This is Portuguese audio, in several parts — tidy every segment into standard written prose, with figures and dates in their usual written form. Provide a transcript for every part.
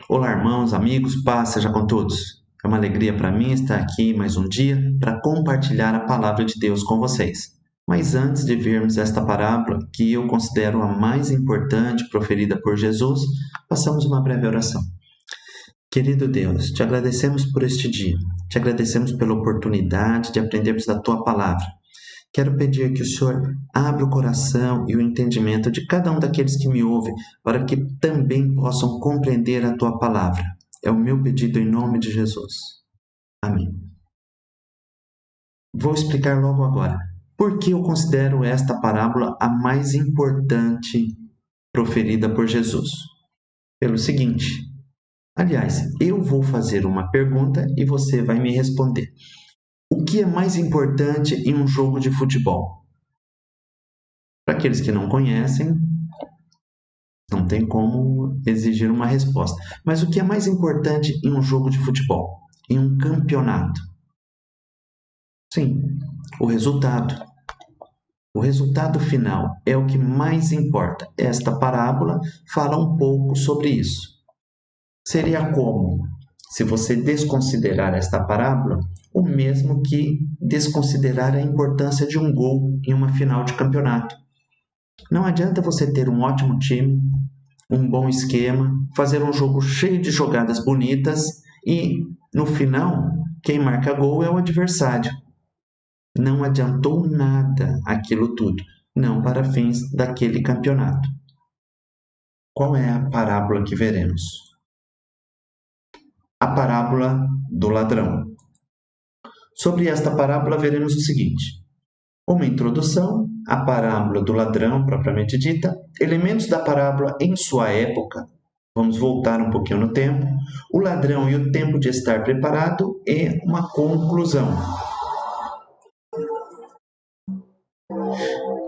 Olá, irmãos, amigos, paz seja com todos. É uma alegria para mim estar aqui mais um dia para compartilhar a palavra de Deus com vocês. Mas antes de vermos esta parábola, que eu considero a mais importante proferida por Jesus, façamos uma breve oração. Querido Deus, te agradecemos por este dia, te agradecemos pela oportunidade de aprendermos da tua palavra. Quero pedir que o Senhor abra o coração e o entendimento de cada um daqueles que me ouvem, para que também possam compreender a tua palavra. É o meu pedido em nome de Jesus. Amém. Vou explicar logo agora por que eu considero esta parábola a mais importante proferida por Jesus. Pelo seguinte, aliás, eu vou fazer uma pergunta e você vai me responder. O que é mais importante em um jogo de futebol? Para aqueles que não conhecem, não tem como exigir uma resposta. Mas o que é mais importante em um jogo de futebol? Em um campeonato? Sim, o resultado. O resultado final é o que mais importa. Esta parábola fala um pouco sobre isso. Seria como, se você desconsiderar esta parábola, o mesmo que desconsiderar a importância de um gol em uma final de campeonato. Não adianta você ter um ótimo time, um bom esquema, fazer um jogo cheio de jogadas bonitas e, no final, quem marca gol é o adversário. Não adiantou nada aquilo tudo, não para fins daquele campeonato. Qual é a parábola que veremos? A parábola do ladrão. Sobre esta parábola veremos o seguinte: uma introdução, a parábola do ladrão propriamente dita, elementos da parábola em sua época, vamos voltar um pouquinho no tempo, o ladrão e o tempo de estar preparado e uma conclusão.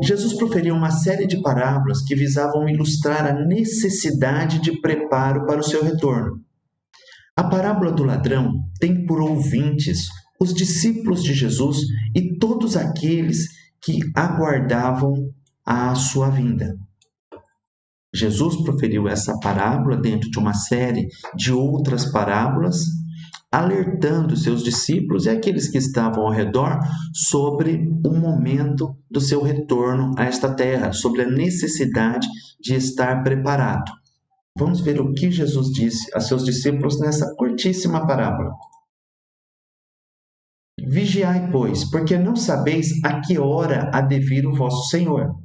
Jesus proferiu uma série de parábolas que visavam ilustrar a necessidade de preparo para o seu retorno. A parábola do ladrão tem por ouvintes os discípulos de Jesus e todos aqueles que aguardavam a sua vinda. Jesus proferiu essa parábola dentro de uma série de outras parábolas, alertando seus discípulos e aqueles que estavam ao redor sobre o momento do seu retorno a esta terra, sobre a necessidade de estar preparado. Vamos ver o que Jesus disse a seus discípulos nessa curtíssima parábola. Vigiai, pois, porque não sabeis a que hora há de vir o vosso Senhor.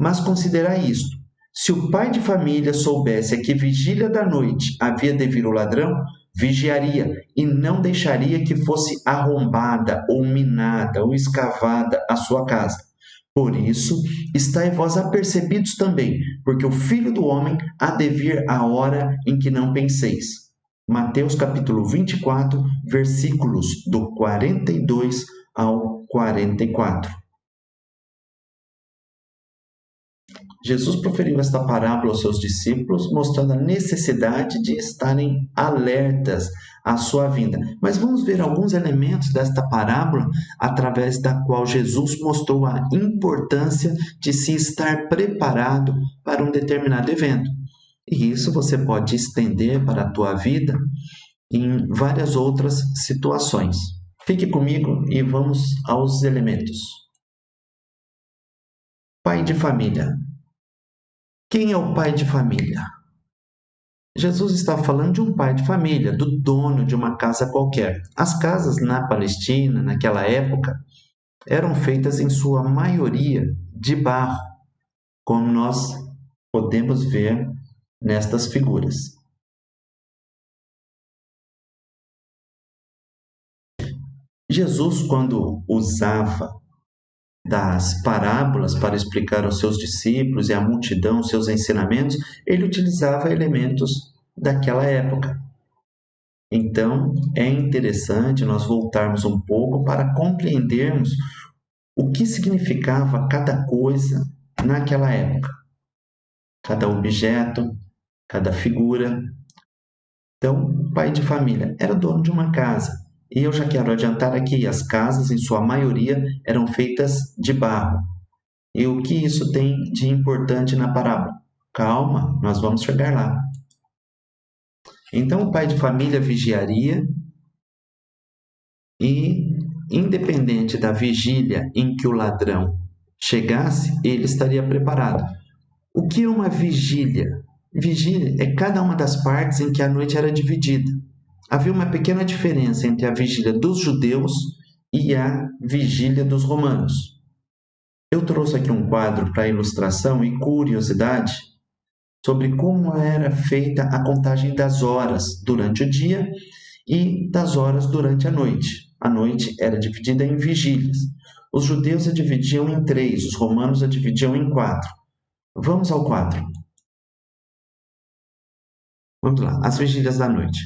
Mas considerai isto: se o pai de família soubesse a que vigília da noite havia de vir o ladrão, vigiaria e não deixaria que fosse arrombada, ou minada, ou escavada a sua casa. Por isso, estai vós apercebidos também, porque o Filho do Homem há de vir a hora em que não penseis. Mateus capítulo 24, versículos do 42 ao 44. Jesus proferiu esta parábola aos seus discípulos, mostrando a necessidade de estarem alertas à sua vinda. Mas vamos ver alguns elementos desta parábola através da qual Jesus mostrou a importância de se estar preparado para um determinado evento. E isso você pode estender para a tua vida em várias outras situações. Fique comigo e vamos aos elementos. Pai de família. Quem é o pai de família? Jesus está falando de um pai de família, do dono de uma casa qualquer. As casas na Palestina, naquela época, eram feitas em sua maioria de barro, como nós podemos ver nestas figuras. Jesus, quando usava das parábolas para explicar aos seus discípulos e à multidão os seus ensinamentos, ele utilizava elementos daquela época. Então, é interessante nós voltarmos um pouco para compreendermos o que significava cada coisa naquela época. Cada objeto, cada figura. Então, o pai de família era dono de uma casa. E eu já quero adiantar aqui, as casas, em sua maioria, eram feitas de barro. E o que isso tem de importante na parábola? Calma, nós vamos chegar lá. Então o pai de família vigiaria e, independente da vigília em que o ladrão chegasse, ele estaria preparado. O que é uma vigília? Vigília é cada uma das partes em que a noite era dividida. Havia uma pequena diferença entre a vigília dos judeus e a vigília dos romanos. Eu trouxe aqui um quadro para ilustração e curiosidade sobre como era feita a contagem das horas durante o dia e das horas durante a noite. A noite era dividida em vigílias. Os judeus a dividiam em 3, os romanos a dividiam em 4. Vamos ao 4. Vamos lá, as vigílias da noite.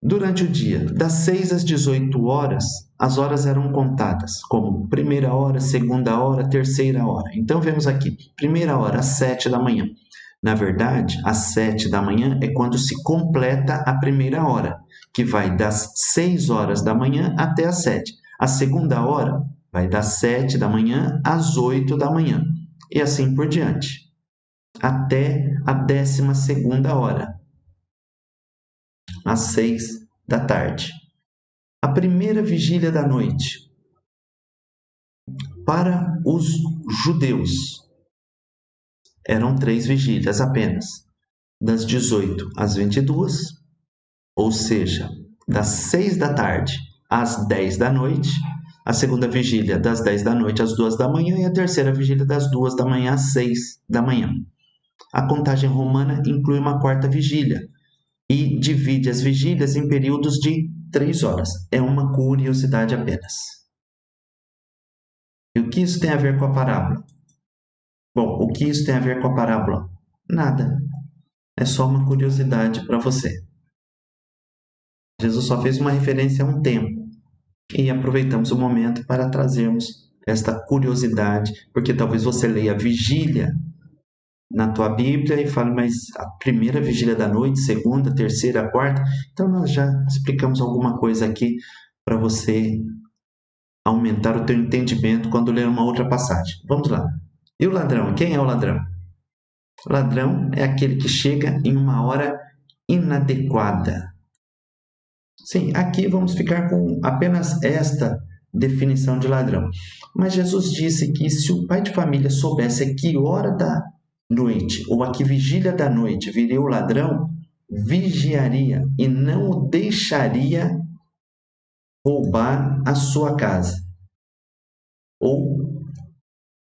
Durante o dia, das 6 às 18 horas, as horas eram contadas como primeira hora, segunda hora, terceira hora. Então, vemos aqui, primeira hora, às 7 da manhã. Na verdade, às 7 da manhã é quando se completa a primeira hora, que vai das 6 horas da manhã até às 7. A segunda hora vai das 7 da manhã às 8 da manhã, e assim por diante, até a 12ª hora, às 6 da tarde. A primeira vigília da noite, para os judeus, eram 3 vigílias apenas, das 18 às 22, ou seja, das 6 da tarde às 10 da noite, a segunda vigília das 10 da noite às 2 da manhã e a terceira vigília das 2 da manhã às 6 da manhã. A contagem romana inclui uma quarta vigília e divide as vigílias em períodos de 3 horas. É uma curiosidade apenas. E o que isso tem a ver com a parábola? Bom, o que isso tem a ver com a parábola? Nada. É só uma curiosidade para você. Jesus só fez uma referência a um tempo e aproveitamos o momento para trazermos esta curiosidade, porque talvez você leia a vigília na tua Bíblia e fale, mas a primeira vigília da noite, segunda, terceira, quarta, então nós já explicamos alguma coisa aqui para você aumentar o teu entendimento quando ler uma outra passagem. Vamos lá. E o ladrão? Quem é o ladrão? O ladrão é aquele que chega em uma hora inadequada. Sim, aqui vamos ficar com apenas esta definição de ladrão. Mas Jesus disse que se o pai de família soubesse a que hora da noite ou a que vigília da noite viria o ladrão, vigiaria e não o deixaria roubar a sua casa. Ou,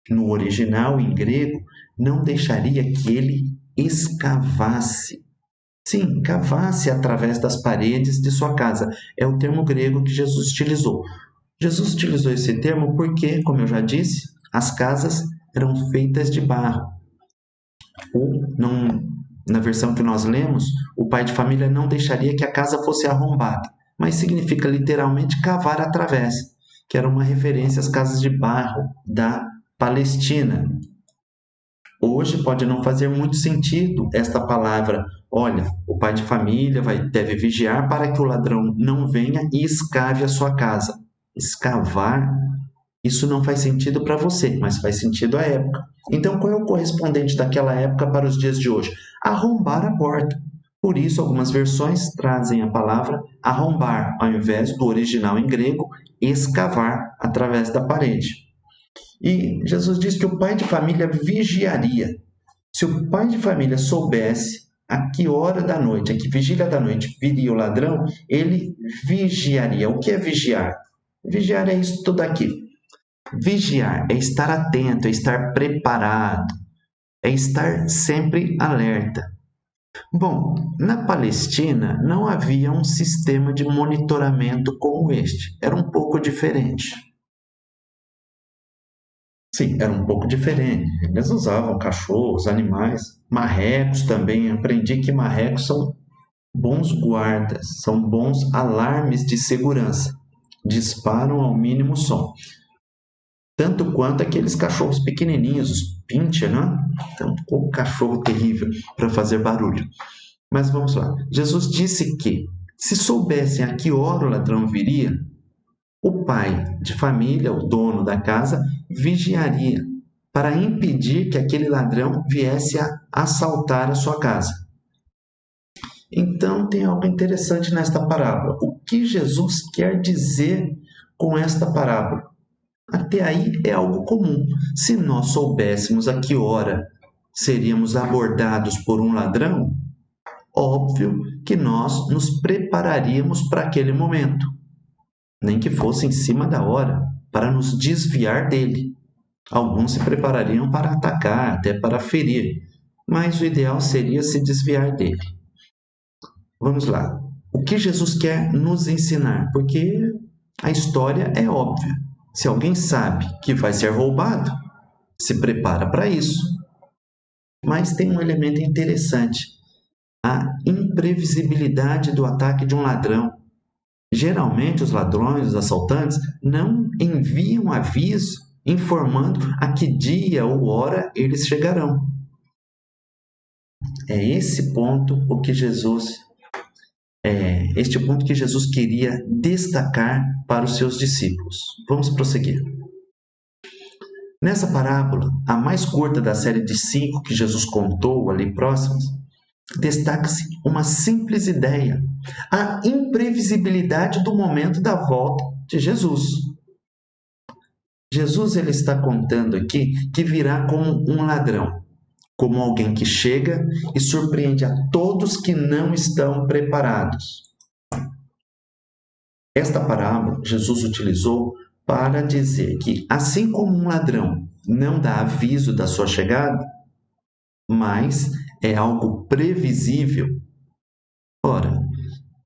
no original, em grego, não deixaria que ele escavasse. Sim, cavasse através das paredes de sua casa. É o termo grego que Jesus utilizou. Jesus utilizou esse termo porque, como eu já disse, as casas eram feitas de barro. Ou, na versão que nós lemos, o pai de família não deixaria que a casa fosse arrombada, mas significa literalmente cavar através, que era uma referência às casas de barro da Palestina. Hoje pode não fazer muito sentido esta palavra. Olha, o pai de família deve vigiar para que o ladrão não venha e escave a sua casa. Escavar, isso não faz sentido para você, mas faz sentido à época. Então, qual é o correspondente daquela época para os dias de hoje? Arrombar a porta. Por isso, algumas versões trazem a palavra arrombar, ao invés do original em grego, escavar através da parede. E Jesus diz que o pai de família vigiaria. Se o pai de família soubesse a que hora da noite, a que vigília da noite viria o ladrão, ele vigiaria. O que é vigiar? Vigiar é isso tudo aqui. Vigiar é estar atento, é estar preparado, é estar sempre alerta. Bom, na Palestina não havia um sistema de monitoramento como este. Era um pouco diferente. Sim, era um pouco diferente. Eles usavam cachorros, animais, marrecos também. Aprendi que marrecos são bons guardas, são bons alarmes de segurança. Disparam ao mínimo som. Tanto quanto aqueles cachorros pequenininhos, os pincher, né? Então, o cachorro terrível para fazer barulho. Mas vamos lá. Jesus disse que, se soubessem a que hora o ladrão viria, o pai de família, o dono da casa, vigiaria para impedir que aquele ladrão viesse a assaltar a sua casa. Então tem algo interessante nesta parábola. O que Jesus quer dizer com esta parábola? Até aí é algo comum. Se nós soubéssemos a que hora seríamos abordados por um ladrão, óbvio que nós nos prepararíamos para aquele momento, nem que fosse em cima da hora, para nos desviar dele. Alguns se preparariam para atacar, até para ferir, mas o ideal seria se desviar dele. Vamos lá. O que Jesus quer nos ensinar? Porque a história é óbvia. Se alguém sabe que vai ser roubado, se prepara para isso. Mas tem um elemento interessante: a imprevisibilidade do ataque de um ladrão. Geralmente, os ladrões, os assaltantes, não enviam aviso informando a que dia ou hora eles chegarão. É esse ponto este ponto que Jesus queria destacar para os seus discípulos. Vamos prosseguir. Nessa parábola, a mais curta da série de 5 que Jesus contou ali próximos, destaca-se uma simples ideia: a imprevisibilidade do momento da volta de Jesus. Jesus ele está contando aqui que virá como um ladrão, como alguém que chega e surpreende a todos que não estão preparados. Esta parábola Jesus utilizou para dizer que, assim como um ladrão não dá aviso da sua chegada, mas é algo previsível. Ora,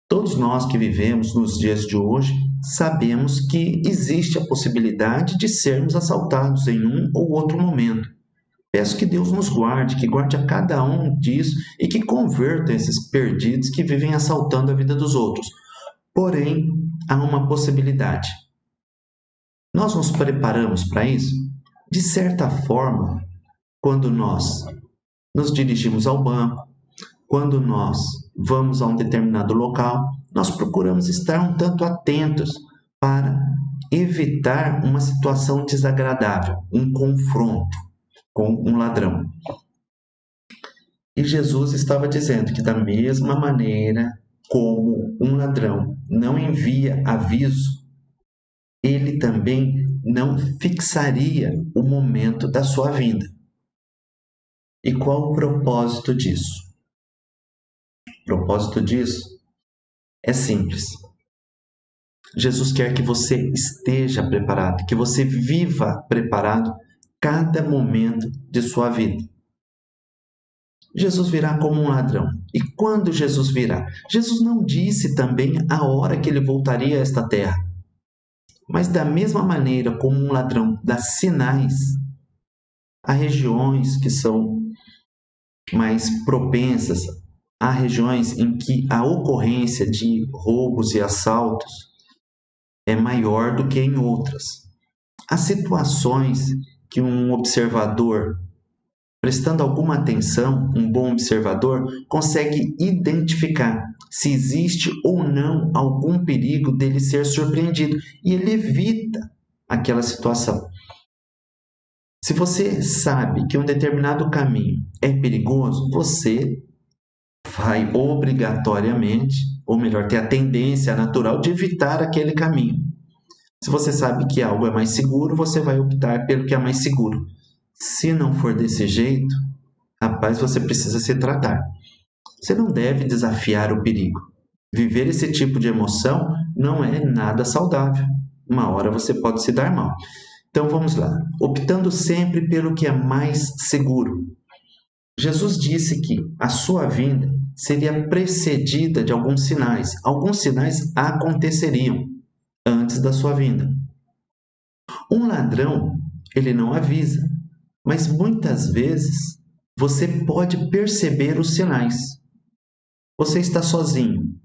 todos nós que vivemos nos dias de hoje sabemos que existe a possibilidade de sermos assaltados em um ou outro momento. Peço que Deus nos guarde, que guarde a cada um disso e que converta esses perdidos que vivem assaltando a vida dos outros. Porém, há uma possibilidade. Nós nos preparamos para isso? De certa forma, quando nós nos dirigimos ao banco, quando nós vamos a um determinado local, nós procuramos estar um tanto atentos para evitar uma situação desagradável, um confronto com um ladrão. E Jesus estava dizendo que, da mesma maneira como um ladrão não envia aviso, ele também não fixaria o momento da sua vinda. E qual o propósito disso? O propósito disso é simples. Jesus quer que você esteja preparado, que você viva preparado cada momento de sua vida. Jesus virá como um ladrão. E quando Jesus virá? Jesus não disse também a hora que ele voltaria a esta terra. Mas da mesma maneira como um ladrão dá sinais, há regiões que são mais propensas, há regiões em que a ocorrência de roubos e assaltos é maior do que em outras. Há situações que um observador, prestando alguma atenção, um bom observador, consegue identificar se existe ou não algum perigo dele ser surpreendido e ele evita aquela situação. Se você sabe que um determinado caminho é perigoso, você vai obrigatoriamente, ou melhor, ter a tendência natural de evitar aquele caminho. Se você sabe que algo é mais seguro, você vai optar pelo que é mais seguro. Se não for desse jeito, rapaz, você precisa se tratar. Você não deve desafiar o perigo. Viver esse tipo de emoção não é nada saudável. Uma hora você pode se dar mal. Então vamos lá. Optando sempre pelo que é mais seguro. Jesus disse que a sua vinda seria precedida de alguns sinais. Alguns sinais aconteceriam antes da sua vinda. Um ladrão, ele não avisa, mas muitas vezes você pode perceber os sinais. Você está sozinho.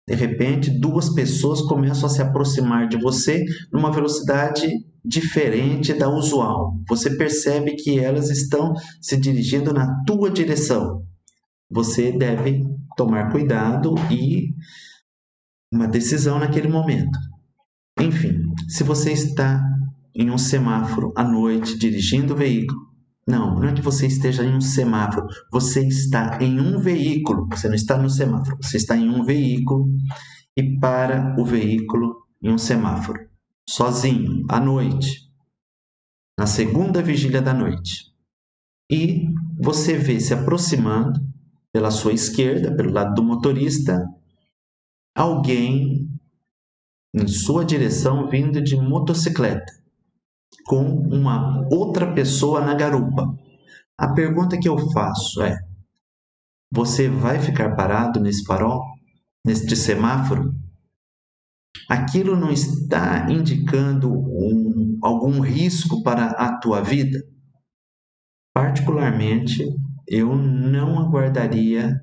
De repente, duas pessoas começam a se aproximar de você numa velocidade diferente da usual. Você percebe que elas estão se dirigindo na tua direção. Você deve tomar cuidado e uma decisão naquele momento. Enfim, se você está em um semáforo à noite dirigindo o veículo Não, não é que você esteja em um semáforo. Você está em um veículo. Você não está no semáforo. Você está em um veículo e para o veículo em um semáforo. Sozinho, à noite. Na segunda vigília da noite. E você vê se aproximando pela sua esquerda, pelo lado do motorista, alguém em sua direção vindo de motocicleta, com uma outra pessoa na garupa. A pergunta que eu faço é: você vai ficar parado nesse farol, neste semáforo? Aquilo não está indicando algum risco para a tua vida? Particularmente, eu não aguardaria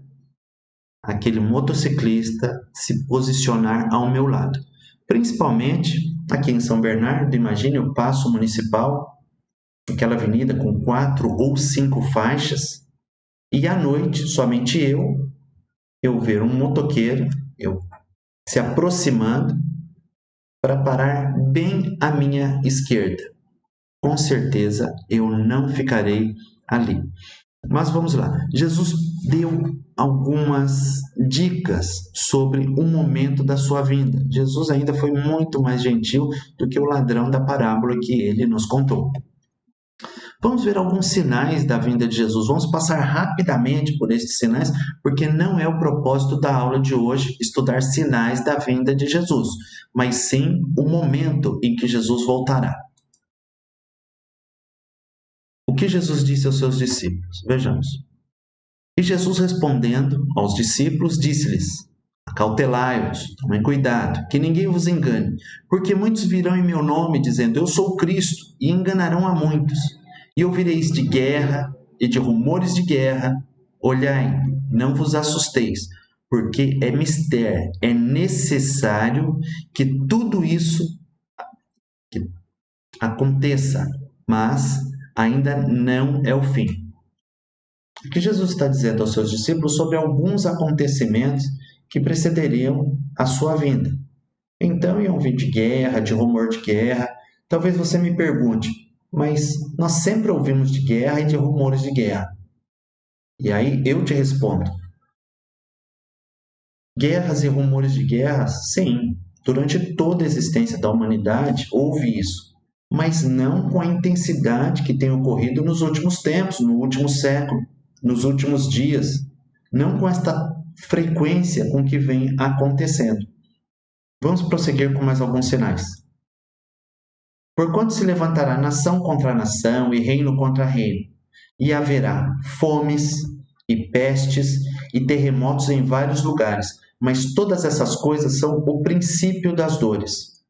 aquele motociclista se posicionar ao meu lado. Principalmente aqui em São Bernardo, imagine o Paço Municipal, aquela avenida com 4 ou 5 faixas, e à noite, somente eu ver um motoqueiro se aproximando para parar bem à minha esquerda. Com certeza eu não ficarei ali. Mas vamos lá. Jesus deu algumas dicas sobre o momento da sua vinda. Jesus ainda foi muito mais gentil do que o ladrão da parábola que ele nos contou. Vamos ver alguns sinais da vinda de Jesus. Vamos passar rapidamente por estes sinais, porque não é o propósito da aula de hoje estudar sinais da vinda de Jesus, mas sim o momento em que Jesus voltará. O que Jesus disse aos seus discípulos? Vejamos. E Jesus respondendo aos discípulos, disse-lhes: acautelai-vos, tomem cuidado, que ninguém vos engane, porque muitos virão em meu nome, dizendo, eu sou Cristo, e enganarão a muitos. E ouvireis de guerra e de rumores de guerra. Olhai, não vos assusteis, porque é mister, é necessário que tudo isso aconteça, mas ainda não é o fim. O que Jesus está dizendo aos seus discípulos sobre alguns acontecimentos que precederiam a sua vinda. Então, iam vir de guerra, de rumor de guerra. Talvez você me pergunte, mas nós sempre ouvimos de guerra e de rumores de guerra. E aí eu te respondo: guerras e rumores de guerra, sim, durante toda a existência da humanidade houve isso, mas não com a intensidade que tem ocorrido nos últimos tempos, no último século, nos últimos dias, não com esta frequência com que vem acontecendo. Vamos prosseguir com mais alguns sinais. Porquanto se levantará nação contra nação e reino contra reino, e haverá fomes e pestes e terremotos em vários lugares, mas todas essas coisas são o princípio das dores.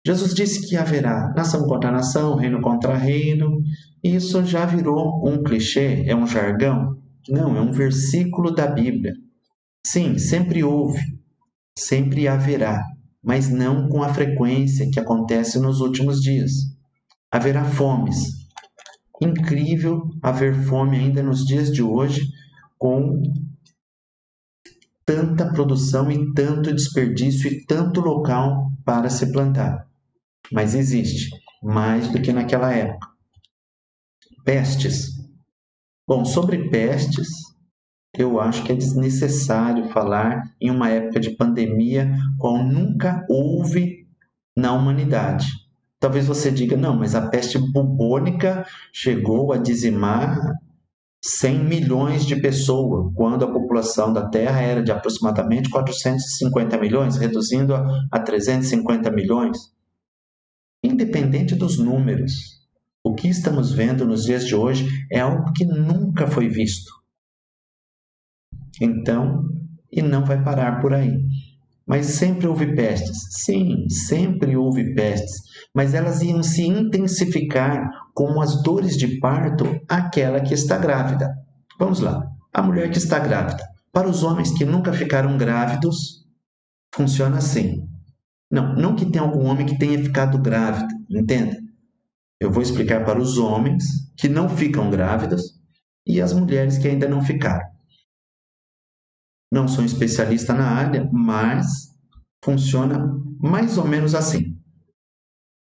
Jesus disse que haverá nação contra nação, reino contra reino, e isso já virou um clichê, é um jargão? Não, é um versículo da Bíblia. Sim, sempre houve, sempre haverá, mas não com a frequência que acontece nos últimos dias. Haverá fomes. Incrível haver fome ainda nos dias de hoje, com tanta produção e tanto desperdício e tanto local para se plantar. Mas existe, mais do que naquela época. Pestes. Bom, sobre pestes, eu acho que é desnecessário falar em uma época de pandemia qual nunca houve na humanidade. Talvez você diga, não, mas a peste bubônica chegou a dizimar 100 milhões de pessoas, quando a população da Terra era de aproximadamente 450 milhões, reduzindo a 350 milhões. Independente dos números, o que estamos vendo nos dias de hoje é algo que nunca foi visto. Então, e não vai parar por aí. Mas sempre houve pestes. Sim, sempre houve pestes. Mas elas iam se intensificar como as dores de parto àquela que está grávida. Vamos lá. A mulher que está grávida. Para os homens que nunca ficaram grávidos, funciona assim. Não que tenha algum homem que tenha ficado grávido, entenda? Eu vou explicar para os homens que não ficam grávidos e as mulheres que ainda não ficaram. Não sou especialista na área, mas funciona mais ou menos assim.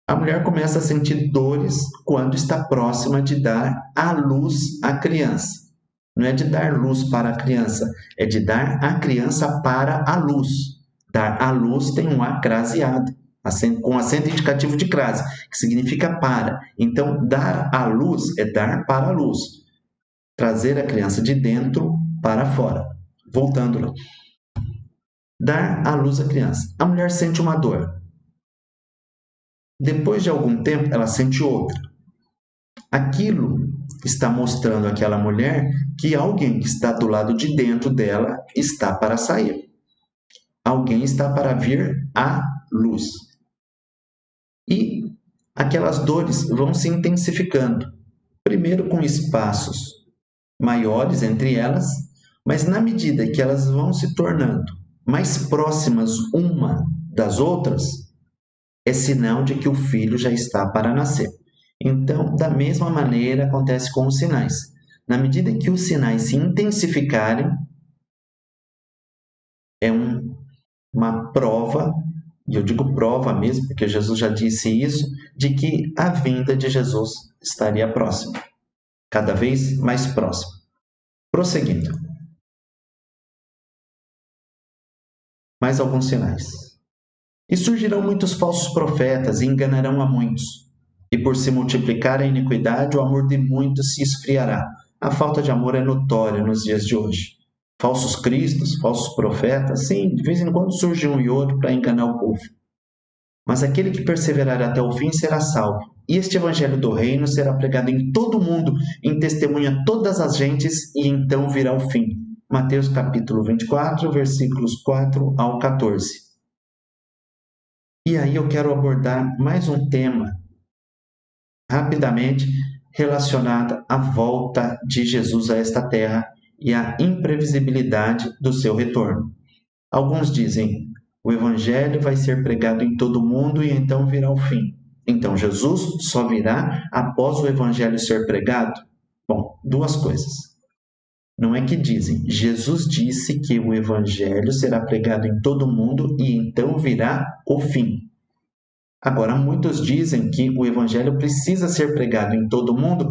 A mulher começa a sentir dores quando está próxima de dar à luz a criança. Não é de dar luz para a criança, é de dar a criança para a luz. Dar à luz tem um A craseado, com acento indicativo de crase, que significa para. Então, dar à luz é dar para a luz. Trazer a criança de dentro para fora. Voltando lá. Dar à luz a criança. A mulher sente uma dor. Depois de algum tempo, ela sente outra. Aquilo está mostrando àquela mulher que alguém que está do lado de dentro dela está para sair. Alguém está para vir à luz. E aquelas dores vão se intensificando. Primeiro com espaços maiores entre elas, mas na medida que elas vão se tornando mais próximas uma das outras, é sinal de que o filho já está para nascer. Então, da mesma maneira, acontece com os sinais. Na medida que os sinais se intensificarem, é uma prova, e eu digo prova mesmo, porque Jesus já disse isso, de que a vinda de Jesus estaria próxima, cada vez mais próxima. Prosseguindo. Mais alguns sinais. E surgirão muitos falsos profetas e enganarão a muitos. E por se multiplicar a iniquidade, o amor de muitos se esfriará. A falta de amor é notória nos dias de hoje. Falsos cristos, falsos profetas, sim, de vez em quando surge um e outro para enganar o povo. Mas aquele que perseverar até o fim será salvo. E este evangelho do reino será pregado em todo o mundo, em testemunha a todas as gentes, e então virá o fim. Mateus capítulo 24, versículos 4 ao 14. E aí eu quero abordar mais um tema, rapidamente, relacionado à volta de Jesus a esta terra e à imprevisibilidade do seu retorno. Alguns dizem, o evangelho vai ser pregado em todo o mundo e então virá o fim. Então Jesus só virá após o evangelho ser pregado? Bom, duas coisas. Não é que dizem, Jesus disse que o evangelho será pregado em todo o mundo e então virá o fim. Agora, muitos dizem que o evangelho precisa ser pregado em todo o mundo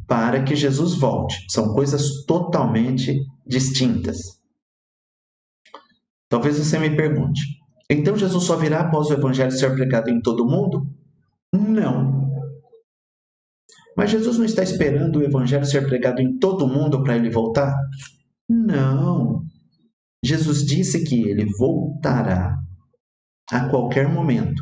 para que Jesus volte. São coisas totalmente distintas. Talvez você me pergunte, então Jesus só virá após o evangelho ser pregado em todo o mundo? Não. Mas Jesus não está esperando o evangelho ser pregado em todo o mundo para ele voltar? Não. Jesus disse que ele voltará a qualquer momento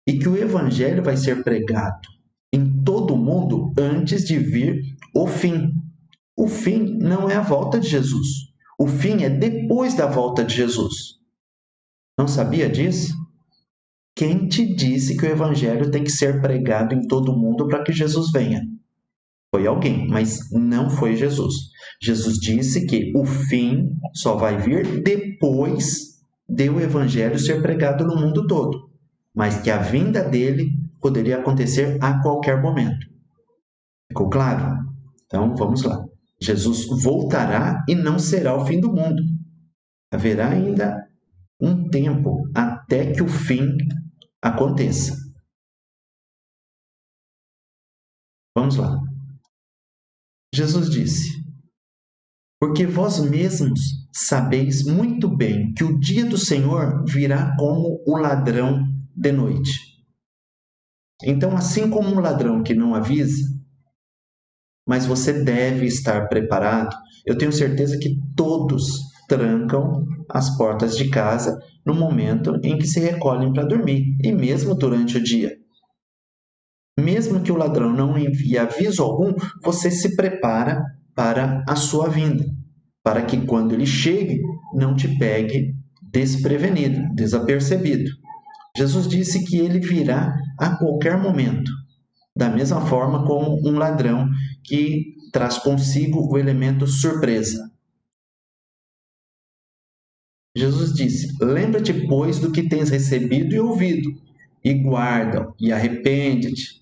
e que o evangelho vai ser pregado em todo o mundo antes de vir o fim. O fim não é a volta de Jesus. O fim é depois da volta de Jesus. Não sabia disso? Quem te disse que o evangelho tem que ser pregado em todo o mundo para que Jesus venha? Foi alguém, mas não foi Jesus. Jesus disse que o fim só vai vir depois de o evangelho ser pregado no mundo todo, mas que a vinda dele poderia acontecer a qualquer momento. Ficou claro? Então, vamos lá. Jesus voltará e não será o fim do mundo. Haverá ainda um tempo até que o fim aconteça. Vamos lá. Jesus disse, porque vós mesmos sabeis muito bem que o dia do Senhor virá como o ladrão de noite. Então, assim como um ladrão que não avisa, mas você deve estar preparado, eu tenho certeza que todos trancam as portas de casa no momento em que se recolhem para dormir, e mesmo durante o dia. Mesmo que o ladrão não envie aviso algum, você se prepara para a sua vinda, para que quando ele chegue, não te pegue desprevenido, desapercebido. Jesus disse que ele virá a qualquer momento, da mesma forma como um ladrão que traz consigo o elemento surpresa. Jesus disse, lembra-te, pois, do que tens recebido e ouvido, e guarda, e arrepende-te.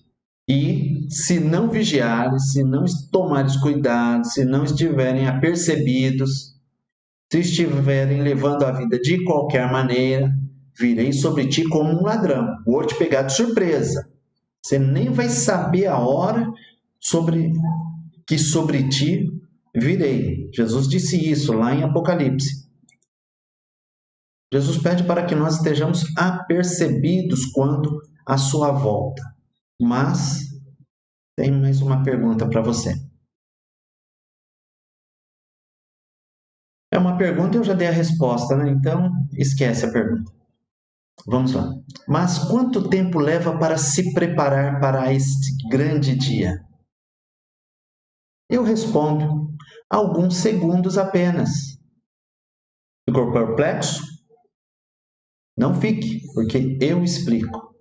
E se não vigiares, se não tomares cuidado, se não estiverem apercebidos, se estiverem levando a vida de qualquer maneira, virei sobre ti como um ladrão, vou te pegar de surpresa. Você nem vai saber a hora que sobre ti virei. Jesus disse isso lá em Apocalipse. Jesus pede para que nós estejamos apercebidos quanto à sua volta. Mas tem mais uma pergunta para você. É uma pergunta e eu já dei a resposta, né? Então esquece a pergunta. Vamos lá. Mas quanto tempo leva para se preparar para este grande dia? Eu respondo, alguns segundos apenas. Ficou perplexo? Não fique, porque eu explico.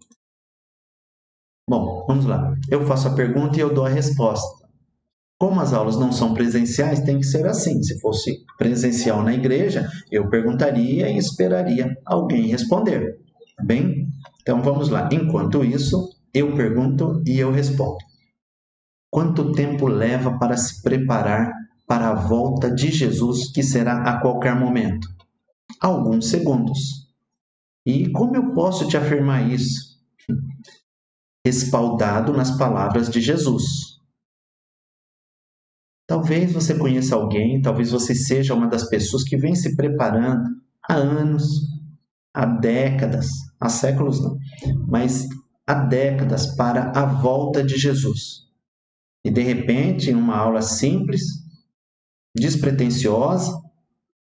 Bom, vamos lá. Eu faço a pergunta e eu dou a resposta. Como as aulas não são presenciais, tem que ser assim. Se fosse presencial na igreja, eu perguntaria e esperaria alguém responder. Bem? Então vamos lá. Enquanto isso, eu pergunto e eu respondo. Quanto tempo leva para se preparar para a volta de Jesus, que será a qualquer momento? Alguns segundos. E como eu posso te afirmar isso? Respaldado nas palavras de Jesus. Talvez você conheça alguém, talvez você seja uma das pessoas que vem se preparando há anos, há décadas, há séculos não, mas há décadas para a volta de Jesus. E de repente, em uma aula simples, despretensiosa,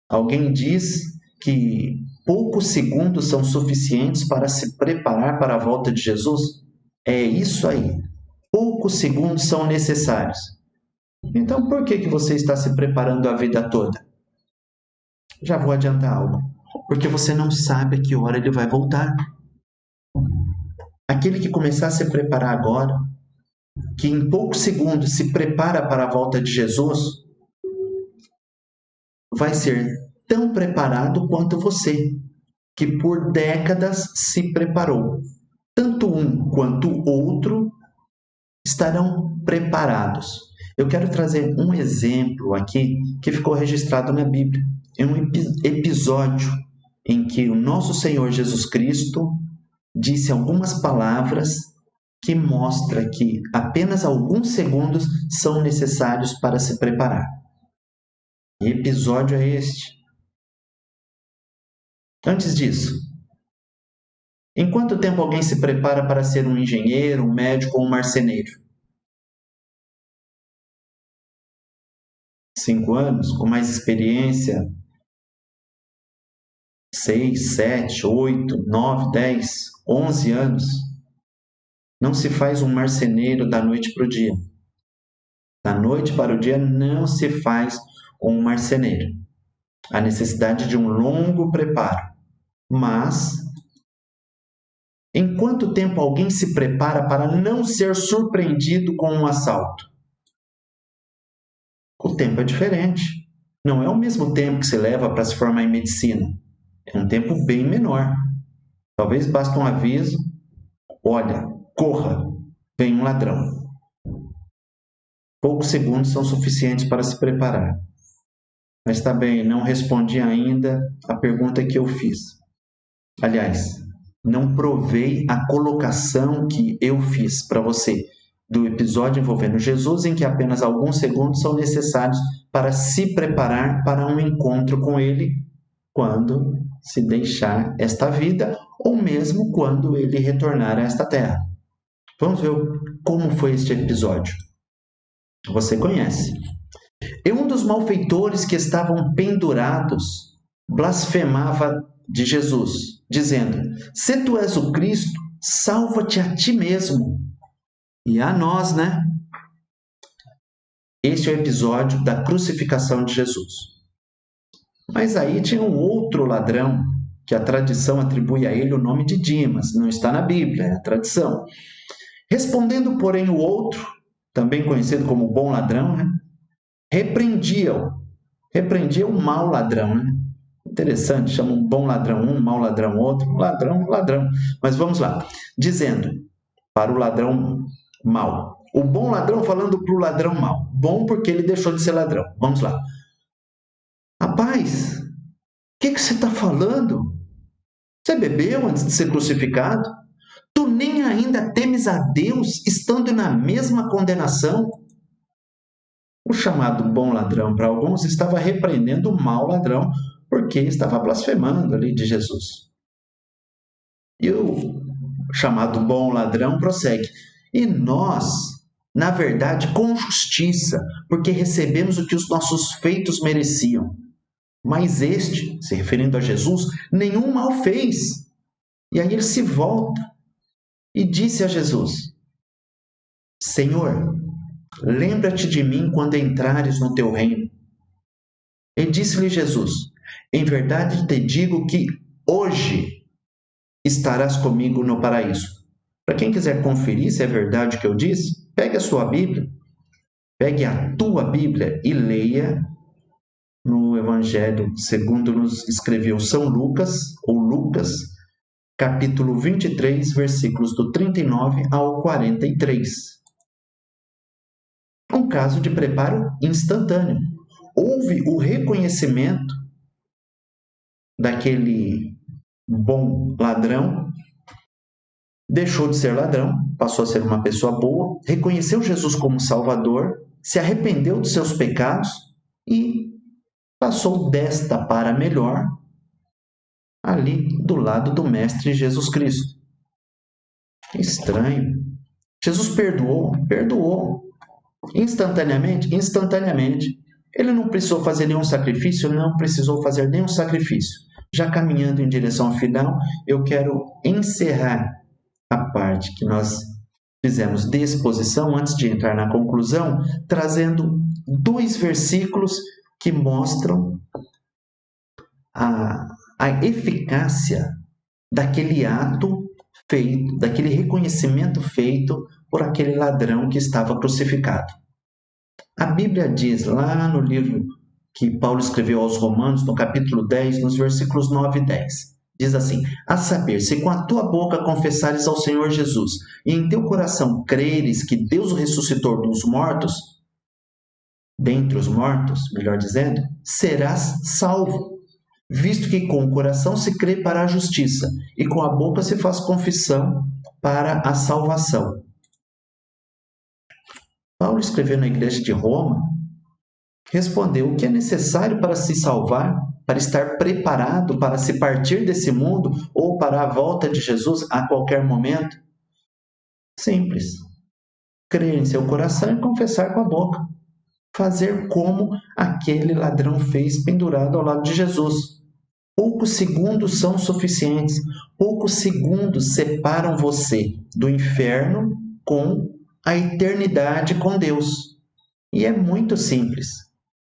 alguém diz que poucos segundos são suficientes para se preparar para a volta de Jesus? É isso aí. Poucos segundos são necessários. Então, por que você está se preparando a vida toda? Já vou adiantar algo. Porque você não sabe a que hora ele vai voltar. Aquele que começar a se preparar agora, que em poucos segundos se prepara para a volta de Jesus, vai ser tão preparado quanto você, que por décadas se preparou. Tanto um quanto o outro estarão preparados. Eu quero trazer um exemplo aqui que ficou registrado na Bíblia. É um episódio em que o nosso Senhor Jesus Cristo disse algumas palavras que mostra que apenas alguns segundos são necessários para se preparar. Que episódio é este? Antes disso, em quanto tempo alguém se prepara para ser um engenheiro, um médico ou um marceneiro? 5 anos? Com mais experiência? 6, 7, 8, 9, 10, 11 anos? Não se faz um marceneiro da noite para o dia. Da noite para o dia não se faz um marceneiro. Há necessidade de um longo preparo. Mas, em quanto tempo alguém se prepara para não ser surpreendido com um assalto? O tempo é diferente. Não é o mesmo tempo que se leva para se formar em medicina. É um tempo bem menor. Talvez basta um aviso. Olha, corra, vem um ladrão. Poucos segundos são suficientes para se preparar. Mas está bem, não respondi ainda a pergunta que eu fiz. Aliás, não provei a colocação que eu fiz para você do episódio envolvendo Jesus, em que apenas alguns segundos são necessários para se preparar para um encontro com Ele quando se deixar esta vida ou mesmo quando Ele retornar a esta terra. Vamos ver como foi este episódio. Você conhece. E um dos malfeitores que estavam pendurados blasfemava de Jesus, dizendo: se tu és o Cristo, salva-te a ti mesmo. E a nós, né? Este é o episódio da crucificação de Jesus. Mas aí tinha um outro ladrão, que a tradição atribui a ele o nome de Dimas. Não está na Bíblia, é a tradição. Respondendo, porém, o outro, também conhecido como bom ladrão, né? Repreendia o mau ladrão, né? Interessante, chama um bom ladrão um, mau ladrão outro, ladrão, ladrão. Mas vamos lá, dizendo para o ladrão mau. O bom ladrão falando para o ladrão mau. Bom porque ele deixou de ser ladrão. Vamos lá. Rapaz, o que você está falando? Você bebeu antes de ser crucificado? Tu Tu nem ainda temes a Deus, estando na mesma condenação? O chamado bom ladrão, para alguns, estava repreendendo o mau ladrão, porque estava blasfemando ali de Jesus. E o chamado bom ladrão prossegue: e nós, na verdade, com justiça, porque recebemos o que os nossos feitos mereciam. Mas este, se referindo a Jesus, nenhum mal fez. E aí ele se volta e disse a Jesus: Senhor, lembra-te de mim quando entrares no teu reino. E disse-lhe Jesus: em verdade te digo que hoje estarás comigo no paraíso. Para quem quiser conferir se é verdade o que eu disse, pegue a sua Bíblia, pegue a tua Bíblia e leia no Evangelho segundo nos escreveu São Lucas, ou Lucas, capítulo 23, versículos do 39 ao 43. Um caso de preparo instantâneo. Houve o reconhecimento daquele bom ladrão, deixou de ser ladrão, passou a ser uma pessoa boa, reconheceu Jesus como Salvador, se arrependeu dos seus pecados e passou desta para melhor ali do lado do Mestre Jesus Cristo. Estranho. Jesus perdoou. Instantaneamente? Instantaneamente. Ele não precisou fazer nenhum sacrifício? Não precisou fazer nenhum sacrifício. Já caminhando em direção ao final, eu quero encerrar a parte que nós fizemos de exposição, antes de entrar na conclusão, trazendo 2 versículos que mostram a eficácia daquele ato feito, daquele reconhecimento feito por aquele ladrão que estava crucificado. A Bíblia diz lá no livro que Paulo escreveu aos Romanos, no capítulo 10, nos versículos 9 e 10. Diz assim: a saber, se com a tua boca confessares ao Senhor Jesus e em teu coração creres que Deus o ressuscitou dos mortos, dentre os mortos, melhor dizendo, serás salvo, visto que com o coração se crê para a justiça e com a boca se faz confissão para a salvação. Paulo escreveu na igreja de Roma, respondeu o que é necessário para se salvar, para estar preparado para se partir desse mundo ou para a volta de Jesus a qualquer momento. Simples. Crer em seu coração e confessar com a boca. Fazer como aquele ladrão fez pendurado ao lado de Jesus. Poucos segundos são suficientes. Poucos segundos separam você do inferno com a eternidade com Deus. E é muito simples.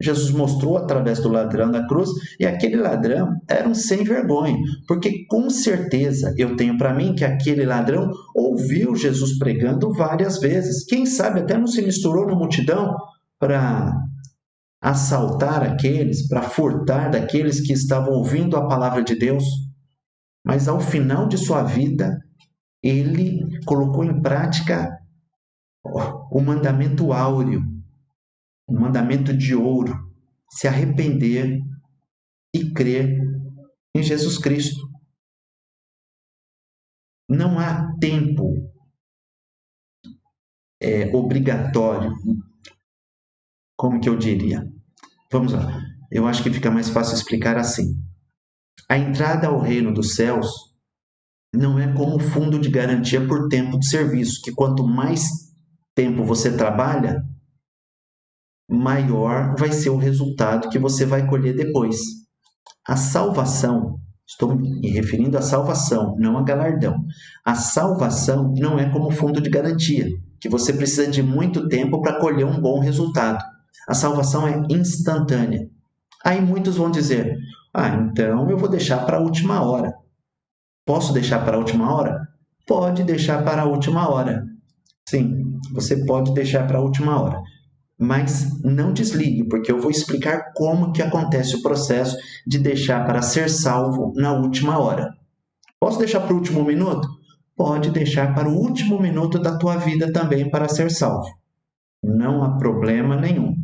Jesus mostrou através do ladrão da cruz, e aquele ladrão era um sem vergonha, porque com certeza eu tenho para mim que aquele ladrão ouviu Jesus pregando várias vezes. Quem sabe até não se misturou na multidão para assaltar aqueles, para furtar daqueles que estavam ouvindo a palavra de Deus. Mas ao final de sua vida, ele colocou em prática o mandamento áureo, o mandamento de ouro: se arrepender e crer em Jesus Cristo. Não há tempo obrigatório. Como que eu diria? Vamos lá. Eu acho que fica mais fácil explicar assim. A entrada ao reino dos céus não é como fundo de garantia por tempo de serviço, que quanto mais tempo você trabalha, maior vai ser o resultado que você vai colher depois. A salvação, estou me referindo à salvação, não a galardão. A salvação não é como fundo de garantia, que você precisa de muito tempo para colher um bom resultado. A salvação é instantânea. Aí muitos vão dizer: então eu vou deixar para a última hora. Posso deixar para a última hora? Pode deixar para a última hora. Sim, você pode deixar para a última hora. Mas não desligue, porque eu vou explicar como que acontece o processo de deixar para ser salvo na última hora. Posso deixar para o último minuto? Pode deixar para o último minuto da tua vida também para ser salvo. Não há problema nenhum.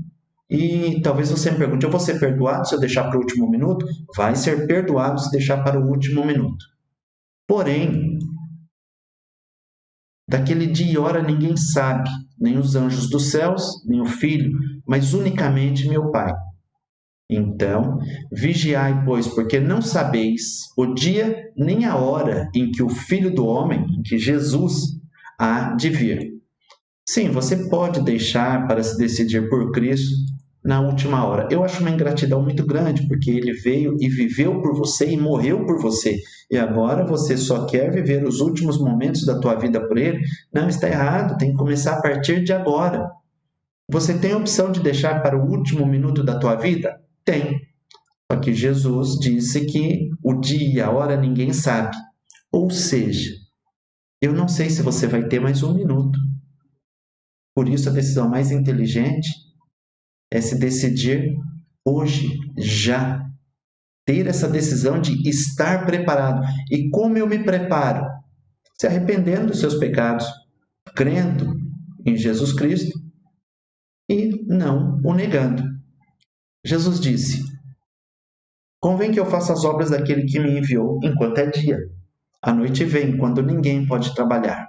E talvez você me pergunte: eu vou ser perdoado se eu deixar para o último minuto? Vai ser perdoado se deixar para o último minuto. Porém, Daquele dia e hora ninguém sabe, nem os anjos dos céus, nem o Filho, mas unicamente meu Pai. Então, vigiai, pois, porque não sabeis o dia nem a hora em que o Filho do Homem, em que Jesus, há de vir. Sim, você pode deixar para se decidir por Cristo na última hora. Eu acho uma ingratidão muito grande, porque ele veio e viveu por você e morreu por você. E agora você só quer viver os últimos momentos da tua vida por ele? Não, está errado, tem que começar a partir de agora. Você tem a opção de deixar para o último minuto da tua vida? Tem. Só que Jesus disse que o dia e a hora ninguém sabe. Ou seja, eu não sei se você vai ter mais um minuto. Por isso, a decisão mais inteligente é se decidir hoje, já. Ter essa decisão de estar preparado. E como eu me preparo? Se arrependendo dos seus pecados, crendo em Jesus Cristo e não o negando. Jesus disse: convém que eu faça as obras daquele que me enviou enquanto é dia. A noite vem, quando ninguém pode trabalhar.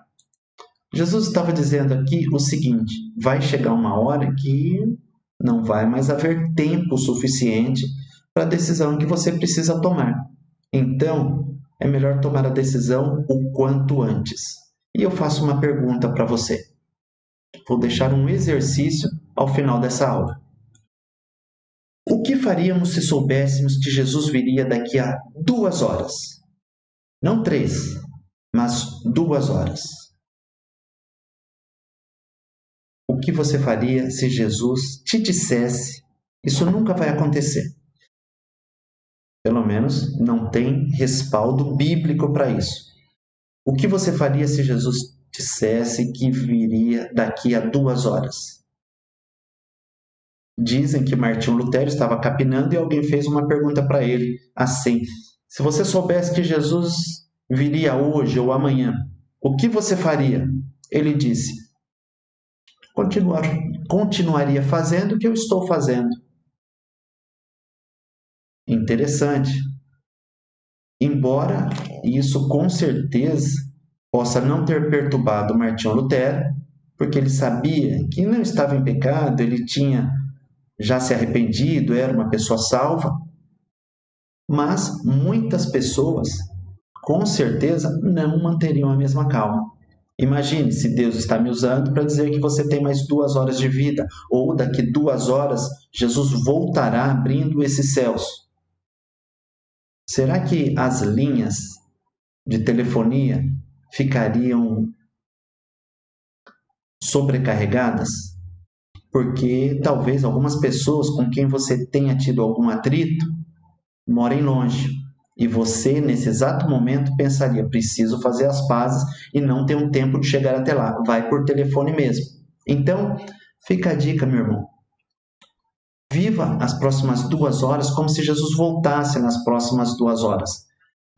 Jesus estava dizendo aqui o seguinte: vai chegar uma hora que não vai mais haver tempo suficiente para a decisão que você precisa tomar. Então, é melhor tomar a decisão o quanto antes. E eu faço uma pergunta para você. Vou deixar um exercício ao final dessa aula. O que faríamos se soubéssemos que Jesus viria daqui a 2 horas? Não 3, mas 2 horas. O que você faria se Jesus te dissesse: isso nunca vai acontecer? Pelo menos não tem respaldo bíblico para isso. O que você faria se Jesus dissesse que viria daqui a 2 horas? Dizem que Martinho Lutero estava capinando e alguém fez uma pergunta para ele assim: se você soubesse que Jesus viria hoje ou amanhã, o que você faria? Ele disse: continuaria fazendo o que eu estou fazendo. Interessante. Embora isso com certeza possa não ter perturbado Martinho Lutero, porque ele sabia que não estava em pecado, ele tinha já se arrependido, era uma pessoa salva, mas muitas pessoas com certeza não manteriam a mesma calma. Imagine se Deus está me usando para dizer que você tem mais 2 horas de vida, ou daqui 2 horas Jesus voltará abrindo esses céus. Será que as linhas de telefonia ficariam sobrecarregadas? Porque talvez algumas pessoas com quem você tenha tido algum atrito morem longe. E você, nesse exato momento, pensaria: preciso fazer as pazes e não tenho tempo de chegar até lá. Vai por telefone mesmo. Então, fica a dica, meu irmão. Viva as próximas 2 horas como se Jesus voltasse nas próximas 2 horas.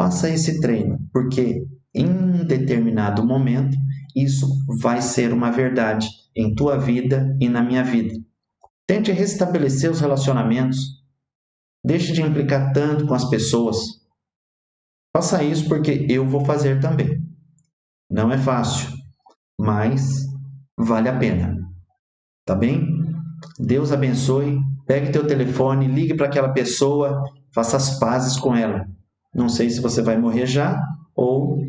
Faça esse treino, porque em determinado momento isso vai ser uma verdade em tua vida e na minha vida. Tente restabelecer os relacionamentos. Deixe de implicar tanto com as pessoas. Faça isso porque eu vou fazer também. Não é fácil, mas vale a pena. Tá bem? Deus abençoe. Pegue teu telefone, ligue para aquela pessoa, faça as pazes com ela. Não sei se você vai morrer já ou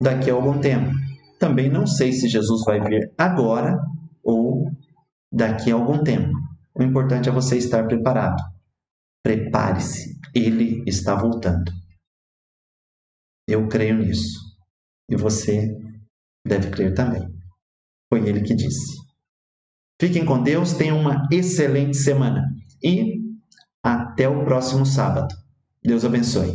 daqui a algum tempo. Também não sei se Jesus vai vir agora ou daqui a algum tempo. O importante é você estar preparado. Prepare-se, Ele está voltando. Eu creio nisso. E você deve crer também. Foi Ele que disse. Fiquem com Deus, tenham uma excelente semana. E até o próximo sábado. Deus abençoe.